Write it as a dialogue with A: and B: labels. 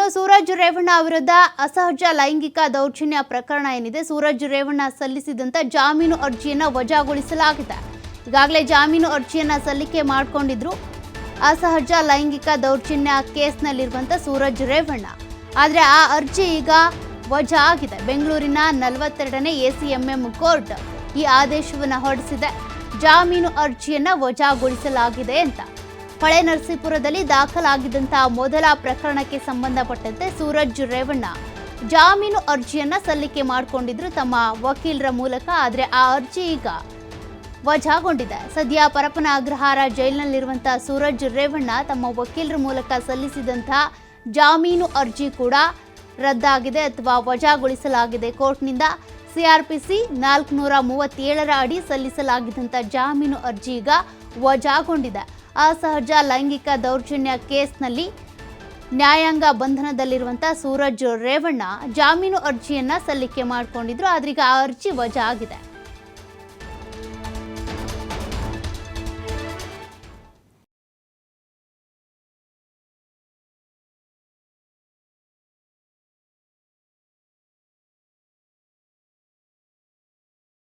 A: ಇನ್ನು ಸೂರಜ್ ರೇವಣ್ಣ ವಿರುದ್ಧ ಅಸಹಜ ಲೈಂಗಿಕ ದೌರ್ಜನ್ಯ ಪ್ರಕರಣ ಏನಿದೆ, ಸೂರಜ್ ರೇವಣ್ಣ ಸಲ್ಲಿಸಿದಂತ ಜಾಮೀನು ಅರ್ಜಿಯನ್ನು ವಜಾಗೊಳಿಸಲಾಗಿದೆ. ಈಗಾಗಲೇ ಜಾಮೀನು ಅರ್ಜಿಯನ್ನು ಸಲ್ಲಿಕೆ ಮಾಡಿಕೊಂಡಿದ್ರು ಅಸಹಜ ಲೈಂಗಿಕ ದೌರ್ಜನ್ಯ ಕೇಸ್ನಲ್ಲಿರುವಂಥ ಸೂರಜ್ ರೇವಣ್ಣ. ಆದರೆ ಆ ಅರ್ಜಿ ಈಗ ವಜಾ ಆಗಿದೆ. ಬೆಂಗಳೂರಿನ 42ನೇ ACMM ಕೋರ್ಟ್ ಈ ಆದೇಶವನ್ನು ಹೊರಡಿಸಿದೆ. ಜಾಮೀನು ಅರ್ಜಿಯನ್ನು ವಜಾಗೊಳಿಸಲಾಗಿದೆ ಅಂತ. ಹೊಳೆ ನರಸೀಪುರದಲ್ಲಿ ದಾಖಲಾಗಿದ್ದಂತಹ ಮೊದಲ ಪ್ರಕರಣಕ್ಕೆ ಸಂಬಂಧಪಟ್ಟಂತೆ ಸೂರಜ್ ರೇವಣ್ಣ ಜಾಮೀನು ಅರ್ಜಿಯನ್ನ ಸಲ್ಲಿಕೆ ಮಾಡಿಕೊಂಡಿದ್ರು ತಮ್ಮ ವಕೀಲರ ಮೂಲಕ. ಆದರೆ ಆ ಅರ್ಜಿ ಈಗ ವಜಾಗೊಂಡಿದೆ. ಸದ್ಯ ಪರಪ್ಪನ ಅಗ್ರಹಾರ ಜೈಲಿನಲ್ಲಿರುವಂತಹ ಸೂರಜ್ ರೇವಣ್ಣ ತಮ್ಮ ವಕೀಲರ ಮೂಲಕ ಸಲ್ಲಿಸಿದಂತಹ ಜಾಮೀನು ಅರ್ಜಿ ಕೂಡ ರದ್ದಾಗಿದೆ ಅಥವಾ ವಜಾಗೊಳಿಸಲಾಗಿದೆ ಕೋರ್ಟ್ನಿಂದ. CRPC 437ರ ಅಡಿ ಸಲ್ಲಿಸಲಾಗಿದ್ದಂಥ ಜಾಮೀನು ಅರ್ಜಿ ಈಗ ವಜಾಗೊಂಡಿದೆ. ಅಸಹಜ ಲೈಂಗಿಕ ದೌರ್ಜನ್ಯ ಕೇಸ್ನಲ್ಲಿ ನ್ಯಾಯಾಂಗ ಬಂಧನದಲ್ಲಿರುವಂಥ ಸೂರಜ್ ರೇವಣ್ಣ ಜಾಮೀನು ಅರ್ಜಿಯನ್ನು ಸಲ್ಲಿಕೆ ಮಾಡಿಕೊಂಡಿದ್ರು. ಆದ್ರೀಗ ಆ ಅರ್ಜಿ ವಜಾ ಆಗಿದೆ.